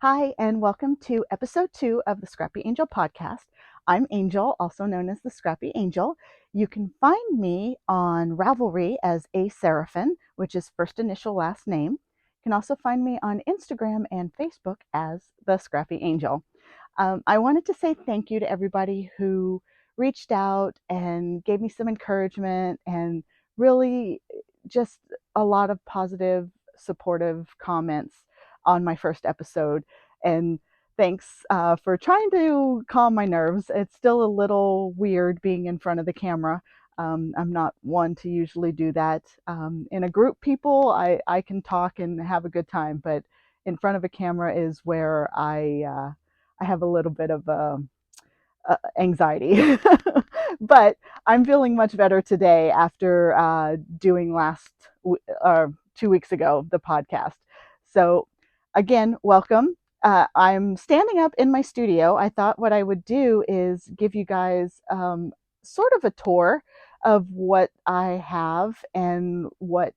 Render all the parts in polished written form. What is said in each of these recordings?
Hi, and welcome to episode 2 of the Scrappy Angel podcast. I'm Angel, also known as the Scrappy Angel. You can find me on Ravelry as Asarafin, which is first initial last name. You can also find me on Instagram and Facebook as the Scrappy Angel. I wanted to say thank you to everybody who reached out and gave me some encouragement and really just a lot of positive, supportive comments on my first episode. And thanks for trying to calm my nerves. It's still a little weird being in front of the camera. I'm not one to usually do that. In a group, people, I can talk and have a good time, but in front of a camera is where I have a little bit of anxiety. But I'm feeling much better today after doing last 2 weeks ago the podcast. So again, welcome. I'm standing up in my studio. I thought what I would do is give you guys sort of a tour of what I have and what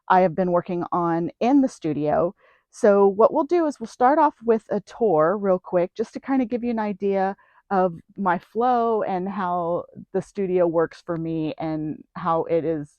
I have been working on in the studio. So what we'll do is we'll start off with a tour real quick, just to kind of give you an idea of my flow and how the studio works for me and how it has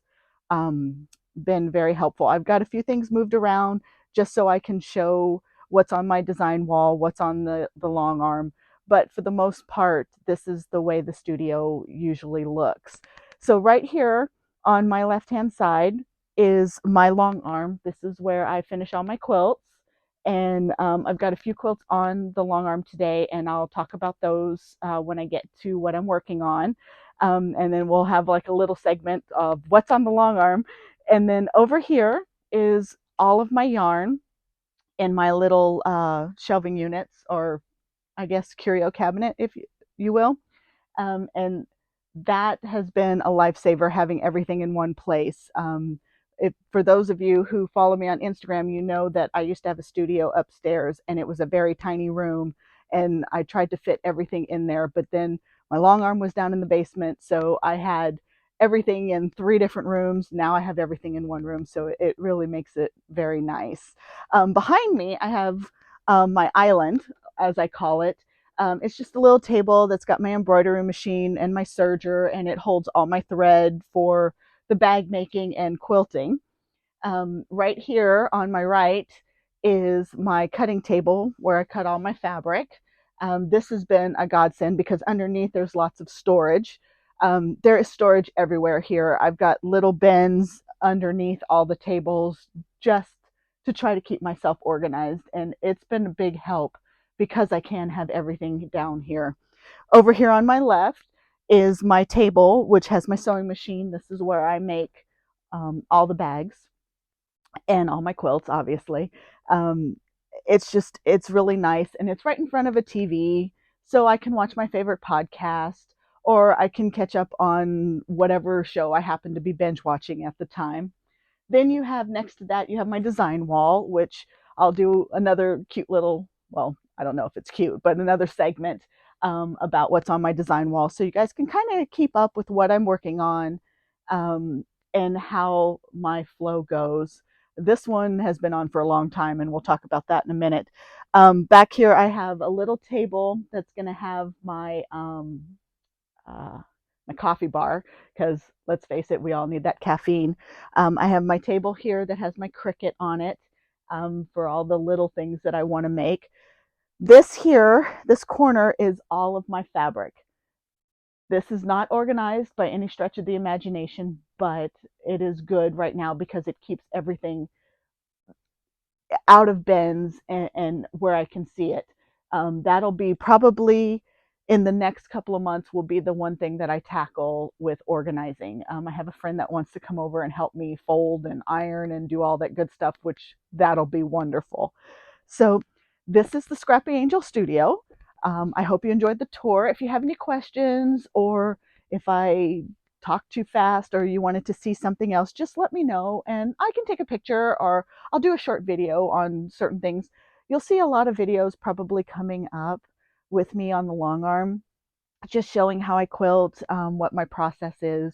been very helpful. I've got a few things moved around just so I can show what's on my design wall, what's on the long arm. But for the most part, this is the way the studio usually looks. So right here on my left-hand side is my long arm. This is where I finish all my quilts. And I've got a few quilts on the long arm today, and I'll talk about those when I get to what I'm working on. And then we'll have like a little segment of what's on the long arm. And then over here is all of my yarn in my little shelving units, or I guess curio cabinet, if you will. And that has been a lifesaver, having everything in one place. For those of you who follow me on Instagram, you know that I used to have a studio upstairs and it was a very tiny room, and I tried to fit everything in there, but then my long arm was down in the basement, so I had everything in 3 different rooms. Now I have everything in one room, so it really makes it very nice. Behind me, I have my island, as I call it. It's just a little table that's got my embroidery machine and my serger, and it holds all my thread for the bag making and quilting. Right here on my right is my cutting table where I cut all my fabric. This has been a godsend because underneath there's lots of storage. There is storage everywhere here. I've got little bins underneath all the tables just to try to keep myself organized, and it's been a big help because I can have everything down here. Over here on my left is my table, which has my sewing machine. This is where I make all the bags and all my quilts, obviously. Um, it's really nice, and it's right in front of a TV, so I can watch my favorite podcast, or I can catch up on whatever show I happen to be binge watching at the time. Then you have, next to that, you have my design wall, which I'll do another cute little, well, I don't know if it's cute, but another segment about what's on my design wall. So you guys can kind of keep up with what I'm working on um, and how my flow goes. This one has been on for a long time, and we'll talk about that in a minute. Back here, I have a little table that's going to have uh, my coffee bar, because let's face it, we all need that caffeine. I have my table here that has my Cricut on it for all the little things that I want to make. This here, this corner is all of my fabric. This is not organized by any stretch of the imagination, but it is good right now because it keeps everything out of bins and where I can see it. That'll be probably in the next couple of months, will be the one thing that I tackle with organizing. I have a friend that wants to come over and help me fold and iron and do all that good stuff, which that'll be wonderful. So this is the Scrappy Angel Studio. I hope you enjoyed the tour. If you have any questions, or if I talk too fast, or you wanted to see something else, just let me know and I can take a picture, or I'll do a short video on certain things. You'll see a lot of videos probably coming up with me on the long arm, just showing how I quilt, what my process is.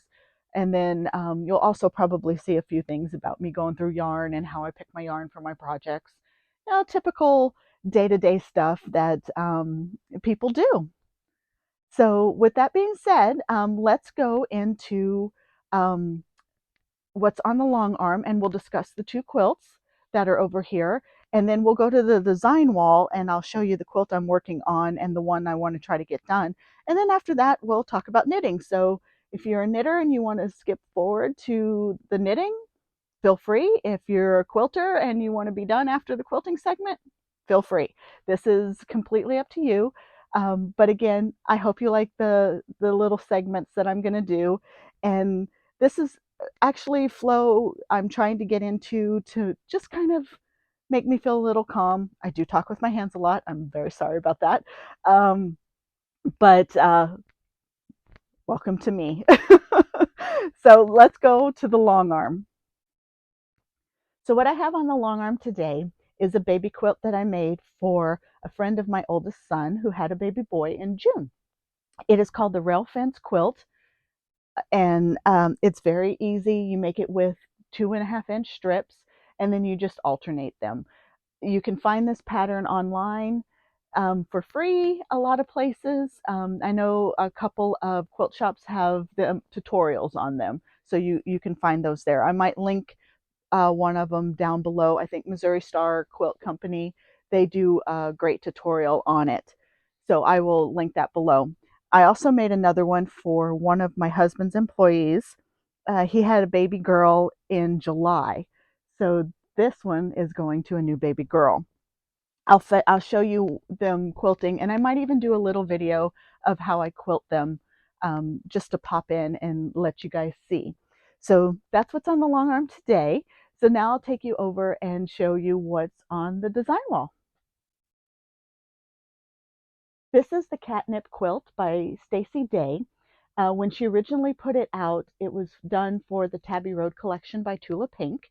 And then you'll also probably see a few things about me going through yarn and how I pick my yarn for my projects. You know, typical day-to-day stuff that people do. So with that being said, let's go into um, what's on the long arm, and we'll discuss the two quilts that are over here. And then we'll go to the design wall and I'll show you the quilt I'm working on and the one I want to try to get done. And then after that, we'll talk about knitting. So if you're a knitter and you want to skip forward to the knitting, feel free. If you're a quilter and you want to be done after the quilting segment, feel free. This is completely up to you. But again, I hope you like the little segments that I'm going to do. And this is actually flow I'm trying to get into to just kind of make me feel a little calm. I do talk with my hands a lot. I'm very sorry about that. But welcome to me. So let's go to the long arm. So what I have on the long arm today is a baby quilt that I made for a friend of my oldest son who had a baby boy in June. It is called the Rail Fence Quilt, and it's very easy. You make it with 2.5-inch strips, and then you just alternate them. You can find this pattern online for free a lot of places. I know a couple of quilt shops have the tutorials on them, so you can find those there. I might link one of them down below. I think Missouri Star Quilt Company, they do a great tutorial on it. So I will link that below. I also made another one for one of my husband's employees. He had a baby girl in July. So this one is going to a new baby girl. I'll show you them quilting, and I might even do a little video of how I quilt them, just to pop in and let you guys see. So that's what's on the long arm today. So now I'll take you over and show you what's on the design wall. This is the Catnip quilt by Stacey Day. When she originally put it out, it was done for the Tabby Road collection by Tula Pink.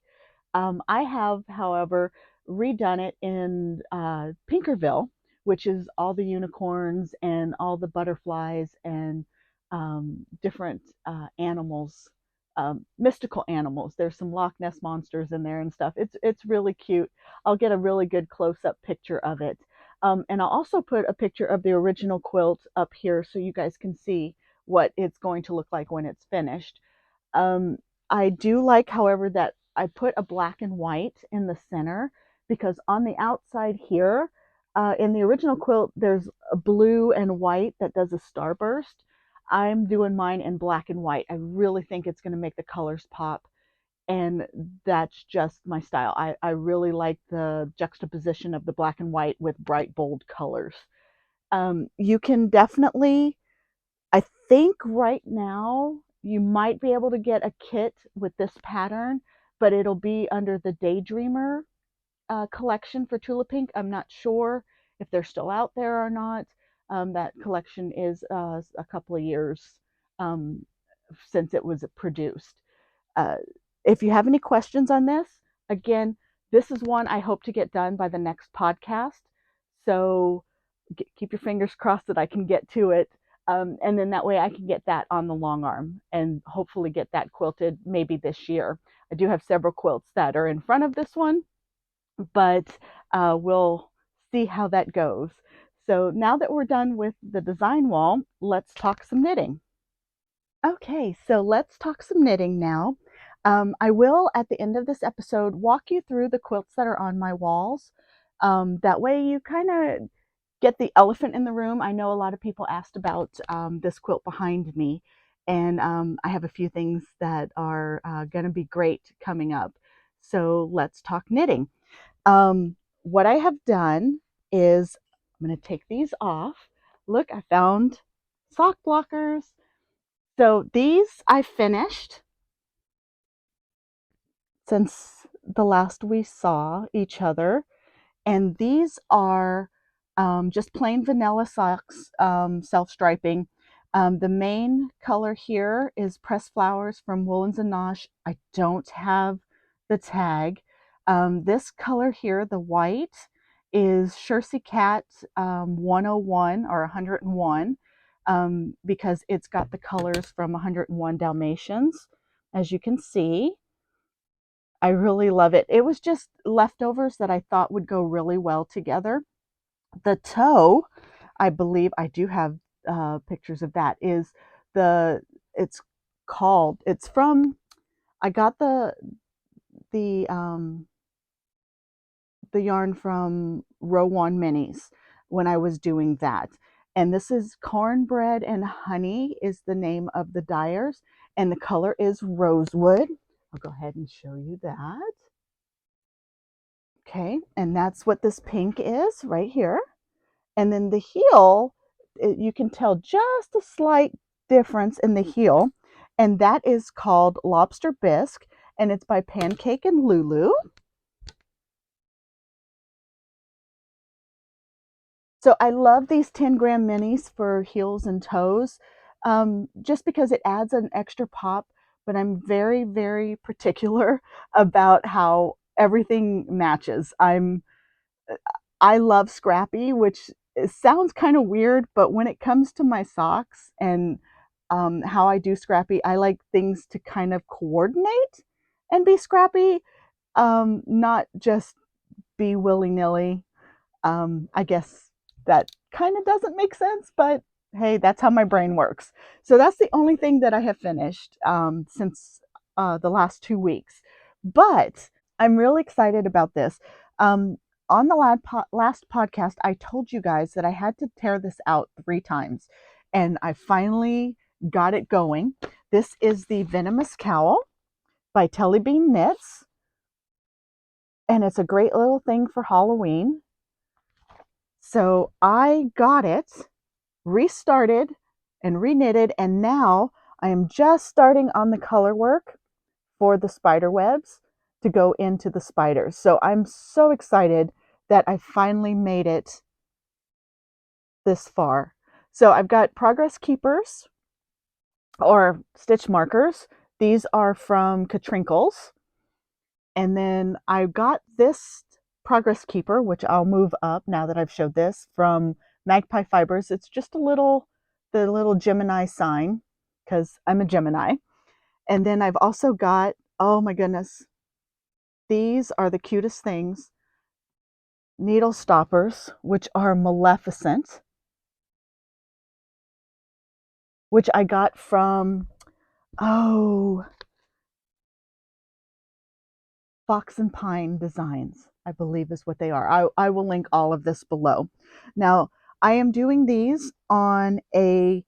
I have, however, redone it in Pinkerville, which is all the unicorns and all the butterflies and different animals, mystical animals. There's some Loch Ness monsters in there and stuff. It's really cute. I'll get a really good close-up picture of it. And I'll also put a picture of the original quilt up here so you guys can see what it's going to look like when it's finished. Um, I do like, however, that I put a black and white in the center, because on the outside here, in the original quilt, there's a blue and white that does a starburst. I'm doing mine in black and white. I really think it's going to make the colors pop, and that's just my style. I really like the juxtaposition of the black and white with bright, bold colors. You can definitely, I think right now you might be able to get a kit with this pattern, but it'll be under the Daydreamer collection for Tula Pink. I'm not sure if they're still out there or not. That collection is a couple of years um, since it was produced. Uh, if you have any questions on this, again, this is one I hope to get done by the next podcast. So keep your fingers crossed that I can get to it. And then that way I can get that on the long arm and hopefully get that quilted maybe this year. I do have several quilts that are in front of this one, but we'll see how that goes. So now that we're done with the design wall, let's talk some knitting. Okay, so let's talk some knitting now. I will, at the end of this episode, walk you through the quilts that are on my walls. That way you kind of get the elephant in the room. I know a lot of people asked about this quilt behind me, and I have a few things that are going to be great coming up. So let's talk knitting. What I have done is I'm going to take these off. Look, I found sock blockers. So these I finished since the last we saw each other. And these are just plain vanilla socks, self-striping. The main color here is Pressed Flowers from Woolens and Nosh. I don't have the tag. This color here, the white, is Shirsty Cat 101 or 101, because it's got the colors from 101 Dalmatians, as you can see. I really love it. It was just leftovers that I thought would go really well together. The toe, I believe I do have pictures of that, is the, it's it's from, I got the the yarn from Row One Minis when I was doing that. And this is Cornbread and Honey is the name of the dyers, and the color is rosewood. I'll go ahead and show you that. Okay, and that's what this pink is right here. And then the heel, you can tell just a slight difference in the heel, and that is called Lobster Bisque, and it's by Pancake and Lulu. So I love these 10-gram minis for heels and toes, just because it adds an extra pop, but I'm very, very particular about how everything matches. I love Scrappy, which sounds kind of weird, but when it comes to my socks and how I do Scrappy, I like things to kind of coordinate and be scrappy, not just be willy-nilly. I guess that kind of doesn't make sense, but hey, that's how my brain works. So that's the only thing that I have finished since the last 2 weeks. But I'm really excited about this. On the last podcast, I told you guys that I had to tear this out 3 times, and I finally got it going. This is the Venomous Cowl by Telly Bean Knits, and it's a great little thing for Halloween. So I got it, restarted, and reknitted, and now I am just starting on the color work for the spider webs to go into the spiders. So I'm so excited that I finally made it this far. So I've got progress keepers or stitch markers. These are from Katrinkles. And then I got this progress keeper, which I'll move up now that I've showed this, from Magpie Fibers. It's just the little Gemini sign, because I'm a Gemini. And then I've also got, oh my goodness, these are the cutest things, needle stoppers, which are Maleficent, which I got from, oh, Fox and Pine Designs, I believe is what they are. I will link all of this below. Now, I am doing these on a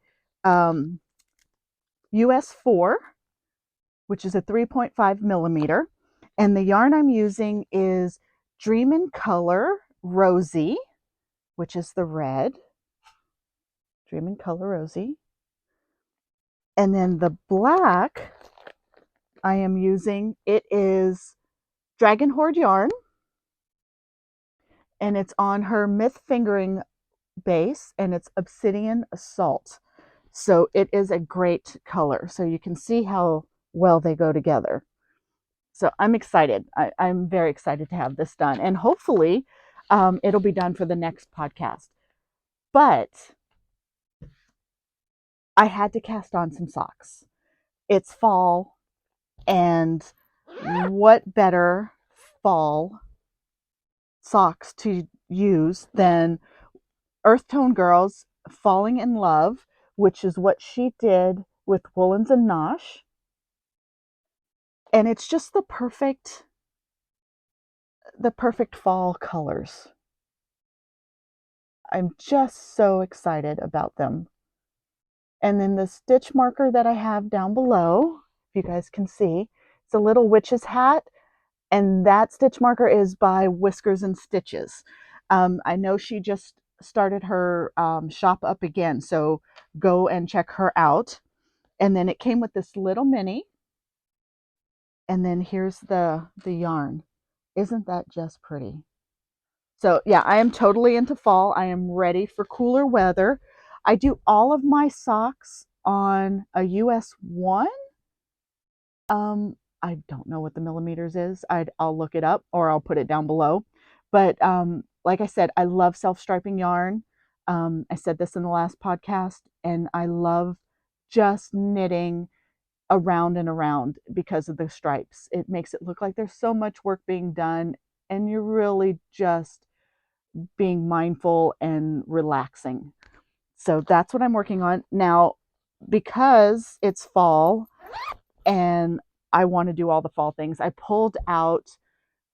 US 4, which is a 3.5 millimeter. And the yarn I'm using is Dream in Color Rosy, which is the red. Dream in Color Rosy. And then the black I am using, it is Dragon Hoard yarn, and it's on her Myth Fingering base, and it's Obsidian Assault. So it is a great color. So you can see how well they go together. So I'm excited. I'm very excited to have this done. And hopefully it'll be done for the next podcast. But I had to cast on some socks. It's fall, and what better fall socks to use than Earth Tone Girls Falling in Love, which is what she did with Woolens and Nosh. And it's just the perfect fall colors. I'm just so excited about them. And then the stitch marker that I have down below, if you guys can see, it's a little witch's hat, and that stitch marker is by Whiskers and Stitches. I know she just started her shop up again, so go and check her out. And then it came with this little mini, and then here's the yarn. Isn't that just pretty? So yeah, I am totally into fall. I am ready for cooler weather. I do all of my socks on a US 1. I don't know what the millimeters is. I'll look it up, or I'll put it down below. But like I said, I love self-striping yarn. I said this in the last podcast, and I love just knitting around and around because of the stripes. It makes it look like there's so much work being done, and you're really just being mindful and relaxing. So that's what I'm working on. Now, because it's fall and I want to do all the fall things, I pulled out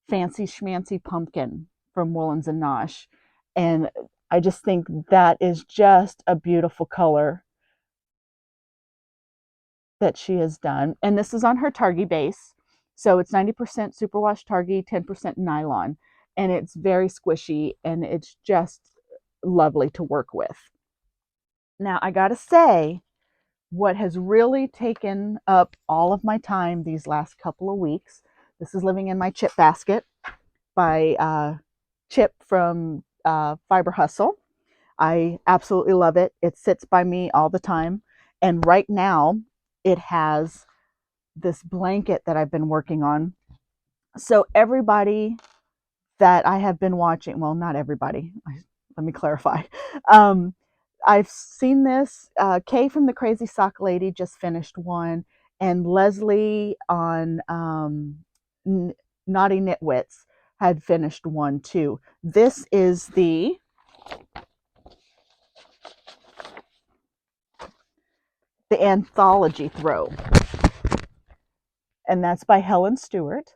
Fancy Schmancy Pumpkin from Woolens and Nosh. And I just think that is just a beautiful color that she has done. And this is on her Targhee base. So it's 90% superwash Targhee, 10% nylon. And it's very squishy and it's just lovely to work with. Now, I got to say, what has really taken up all of my time these last couple of weeks, this is Living in My Chip Basket by Chip from Fiber Hustle. I absolutely love it. It sits by me all the time. And right now, it has this blanket that I've been working on. So everybody that I have been watching, well, not everybody, let me clarify. Um, I've seen this. Kay from the Crazy Sock Lady just finished one, and Leslie on Naughty Knitwits had finished one too. This is the Anthology Throw, and that's by Helen Stewart.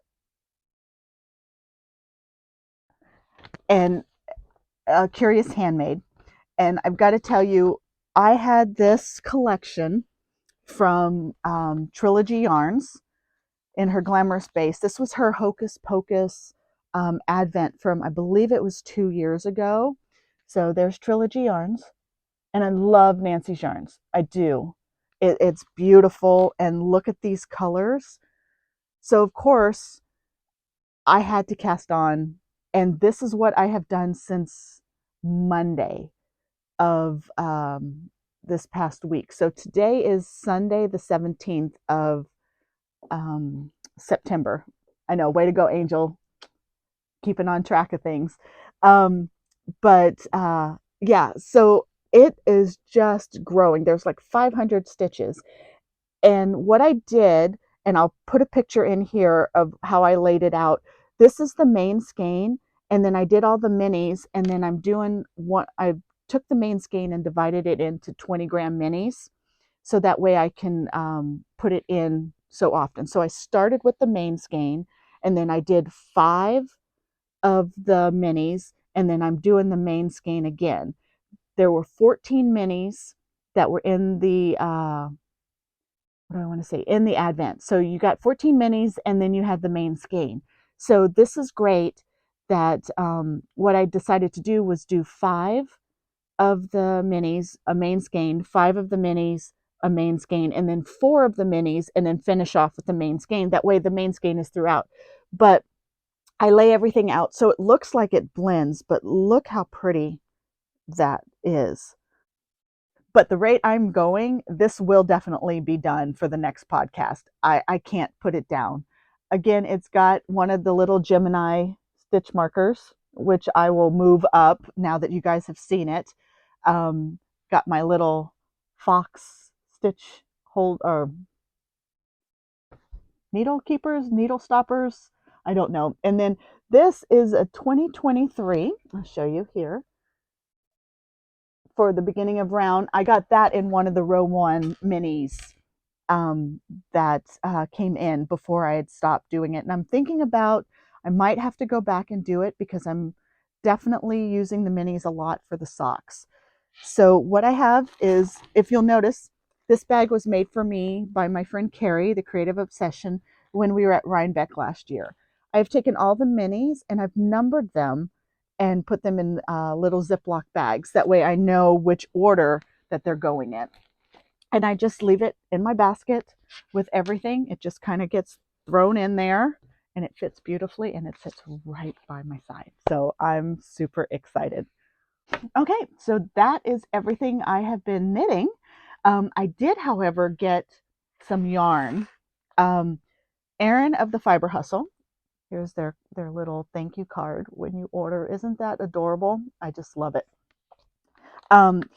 And Curious Handmade. And I've got to tell you, I had this collection from Trilogy Yarns in her Glamorous Base. This was her Hocus Pocus advent from, I believe it was 2 years ago. So there's Trilogy Yarns. And I love Nancy's yarns. I do. It's beautiful. And look at these colors. So, of course, I had to cast on. And this is what I have done since Monday of this past week. So today is Sunday, the 17th of September. I know, way to go, Angel, keeping on track of things. But yeah, so it is just growing. There's like 500 stitches. And what I did, and I'll put a picture in here of how I laid it out. This is the main skein, and then I did all the minis, and then I'm doing what I took the main skein and divided it into 20-gram minis, so that way I can put it in so often. So I started with the main skein, and then I did 5 of the minis, and then I'm doing the main skein again. There were 14 minis that were in the what do I want to say, in the advent. So you got 14 minis and then you had the main skein. So this is great that what I decided to do was do 5 of the minis, a main skein, 5 of the minis, a main skein, and then 4 of the minis, and then finish off with the main skein. That way the main skein is throughout. But I lay everything out so it looks like it blends, but look how pretty that is. But the rate I'm going, this will definitely be done for the next podcast. I can't put it down. Again, it's got one of the little Gemini stitch markers, which I will move up now that you guys have seen it. Got my little fox stitch hold or needle keepers, needle stoppers. I don't know. And then this is a 2023. I'll show you here for the beginning of round. I got that in one of the row 1 minis that came in before I had stopped doing it. And I'm thinking about, I might have to go back and do it because I'm definitely using the minis a lot for the socks. So what I have is, if you'll notice, this bag was made for me by my friend Carrie, the Creative Obsession, when we were at Rhinebeck last year. I've taken all the minis and I've numbered them and put them in little Ziploc bags. That way I know which order that they're going in. And I just leave it in my basket with everything. It just kind of gets thrown in there and it fits beautifully and it sits right by my side. So I'm super excited. Okay, so that is everything I have been knitting. I did, however, get some yarn. Erin of the Fiber Hustle. Here's their little thank you card when you order. Isn't that adorable? I just love it.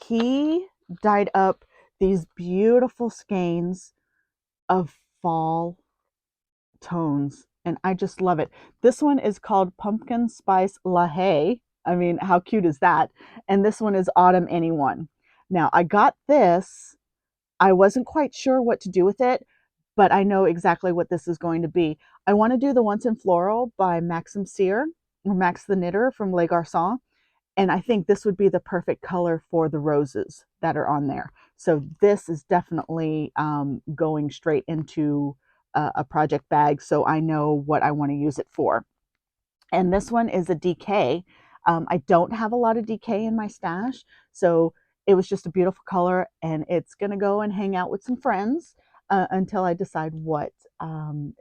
He dyed up these beautiful skeins of fall tones, and I just love it. This one is called Pumpkin Spice La Haye. I mean, how cute is that? And this one is Autumn Anyone. Now, I got this. I wasn't quite sure what to do with it, but I know exactly what this is going to be. I want to do the Once in Floral by Maxim Cyr, or Max the Knitter from Les Garçons. And I think this would be the perfect color for the roses that are on there. So this is definitely going straight into a project bag, so I know what I want to use it for. And this one is a DK. I don't have a lot of DK in my stash, so it was just a beautiful color, and it's going to go and hang out with some friends until I decide what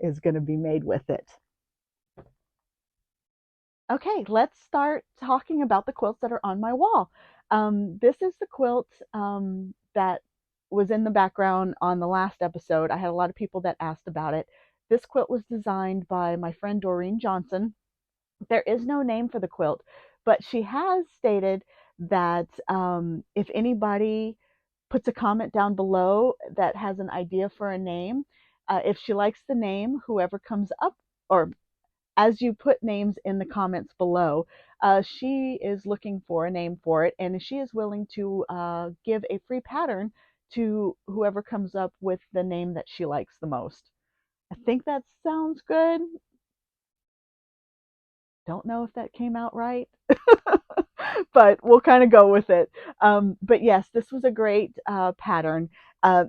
is going to be made with it. Okay, let's start talking about the quilts that are on my wall. This is the quilt that was in the background on the last episode. I had a lot of people that asked about it. This quilt was designed by my friend Doreen Johnson. There is no name for the quilt, but she has stated that if anybody puts a comment down below that has an idea for a name, if she likes the name, whoever comes up, or as you put names in the comments below, she is looking for a name for it, and she is willing to give a free pattern to whoever comes up with the name that she likes the most. I think that sounds good. Don't know if that came out right, but we'll kind of go with it. But yes, this was a great pattern.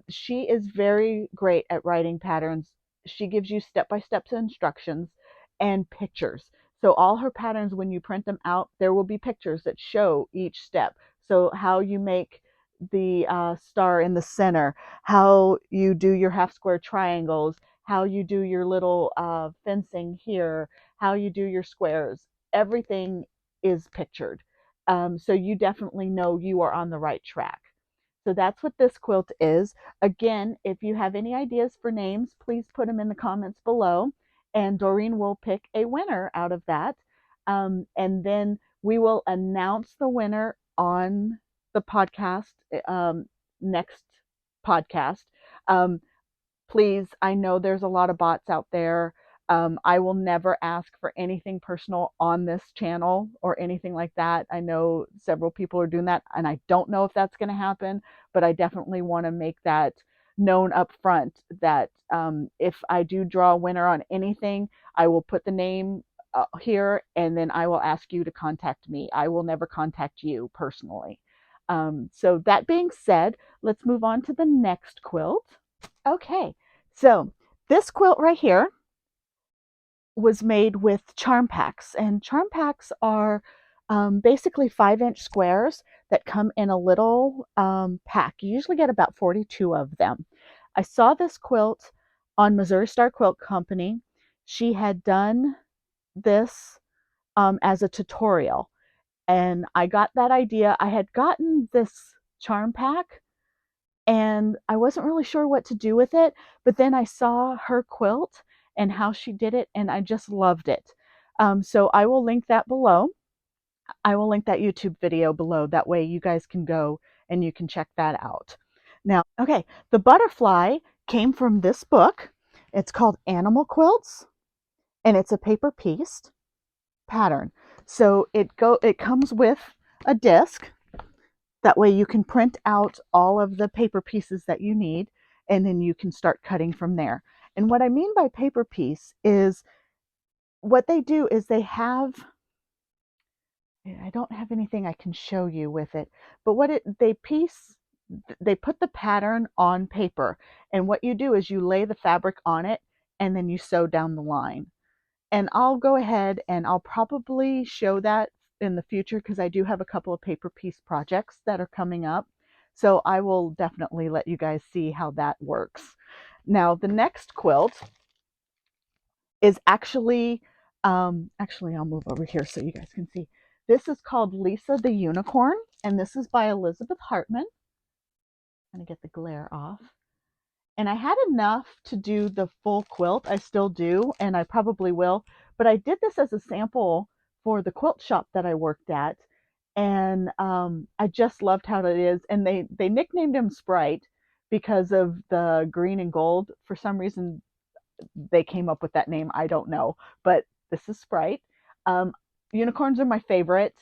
She is very great at writing patterns. She gives you step-by-step instructions and pictures. So all her patterns, when you print them out, there will be pictures that show each step. So how you make the star in the center, how you do your half square triangles, how you do your little fencing here, how you do your squares. Everything is pictured. So you definitely know you are on the right track. So that's what this quilt is. Again, if you have any ideas for names, please put them in the comments below, and Doreen will pick a winner out of that. And then we will announce the winner on the podcast, next podcast. Please, I know there's a lot of bots out there. I will never ask for anything personal on this channel or anything like that. I know several people are doing that, and I don't know if that's going to happen, but I definitely want to make that known up front that if I do draw a winner on anything, I will put the name here, and then I will ask you to contact me. I will never contact you personally. So that being said, let's move on to the next quilt. Okay, so this quilt right here was made with charm packs, and charm packs are basically 5-inch squares that come in a little pack. You usually get about 42 of them. I saw this quilt on Missouri Star Quilt Company. She had done this as a tutorial, and I got that idea. I had gotten this charm pack and I wasn't really sure what to do with it, but then I saw her quilt and how she did it, and I just loved it. So I will link that below. I will link that YouTube video below. That way you guys can go and you can check that out. Now, okay, the butterfly came from this book. It's called Animal Quilts, and it's a paper pieced pattern. So it comes with a disc. That way you can print out all of the paper pieces that you need, and then you can start cutting from there. And what I mean by paper piece is what they do is they have, I don't have anything I can show you with it, but they put the pattern on paper, and what you do is you lay the fabric on it and then you sew down the line. And I'll go ahead and I'll probably show that in the future because I do have a couple of paper piece projects that are coming up. So I will definitely let you guys see how that works. Now, the next quilt is actually I'll move over here so you guys can see. This is called Lisa the Unicorn, and this is by Elizabeth Hartman. I'm going to get the glare off. And I had enough to do the full quilt. I still do, and I probably will. But I did this as a sample for the quilt shop that I worked at, and I just loved how it is. And they nicknamed him Sprite because of the green and gold. For some reason, they came up with that name. I don't know, but this is Sprite. Unicorns are my favorite.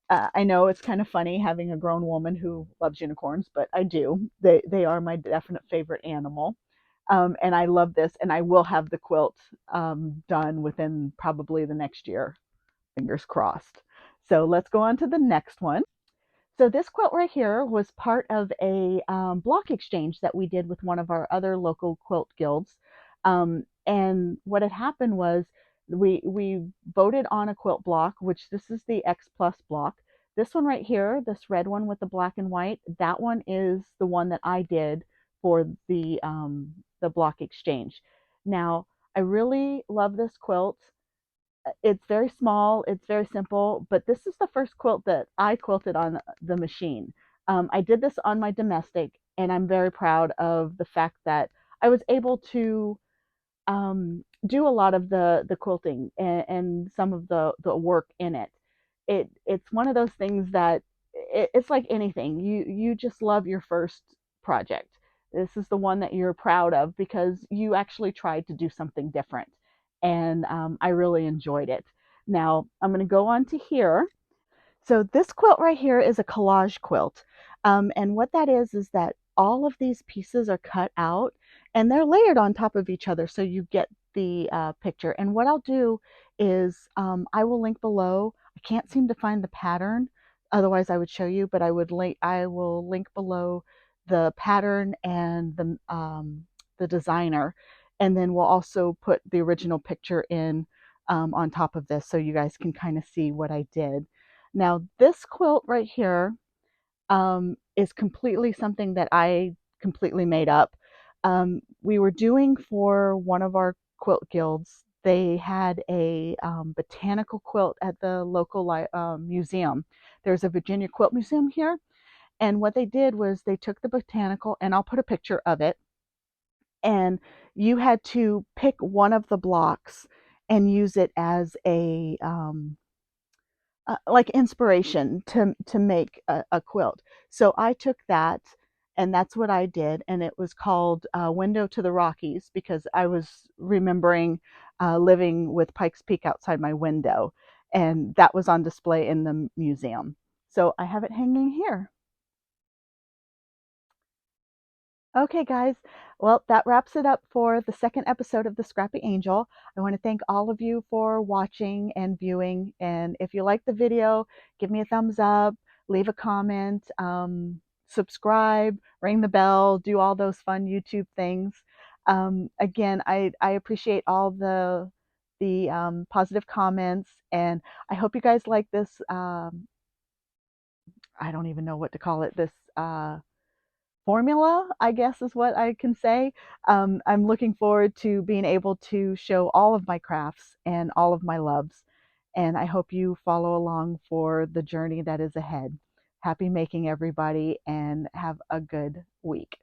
I know it's kind of funny having a grown woman who loves unicorns, but I do. They are my definite favorite animal. And I love this, and I will have the quilt done within probably the next year. Fingers crossed. So let's go on to the next one. So this quilt right here was part of a block exchange that we did with one of our other local quilt guilds. And what had happened was we voted on a quilt block, which this is the X Plus block. This one right here, this red one with the black and white, that one is the one that I did for the block exchange. Now, I really love this quilt. It's very small, it's very simple, but this is the first quilt that I quilted on the machine. I did this on my domestic, and I'm very proud of the fact that I was able to do a lot of the quilting and some of the work in it. It's one of those things that it's like anything. You just love your first project. This is the one that you're proud of because you actually tried to do something different, and I really enjoyed it. Now I'm going to go on to here. So this quilt right here is a collage quilt. And what that is that all of these pieces are cut out and they're layered on top of each other so you get the picture. And what I'll do is I will link below. I can't seem to find the pattern, otherwise I would show you, but I will link below the pattern and the designer. And then we'll also put the original picture in on top of this so you guys can kind of see what I did. Now, this quilt right here is completely something that I completely made up. We were doing for one of our quilt guilds. They had a botanical quilt at the local museum. There's a Virginia Quilt Museum here. And what they did was they took the botanical, and I'll put a picture of it, and you had to pick one of the blocks and use it as a like inspiration to make a quilt. So I took that, and that's what I did, and it was called Window to the Rockies because I was remembering living with Pikes Peak outside my window, and that was on display in the museum. So I have it hanging here. Okay, guys. Well, that wraps it up for the second episode of the Scrappy Angel. I want to thank all of you for watching and viewing. And if you like the video, give me a thumbs up, leave a comment, subscribe, ring the bell, do all those fun YouTube things. Again, I appreciate all the positive comments, and I hope you guys like this. I don't even know what to call it. This. Formula, I guess is what I can say. I'm looking forward to being able to show all of my crafts and all of my loves. And I hope you follow along for the journey that is ahead. Happy making, everybody, and have a good week.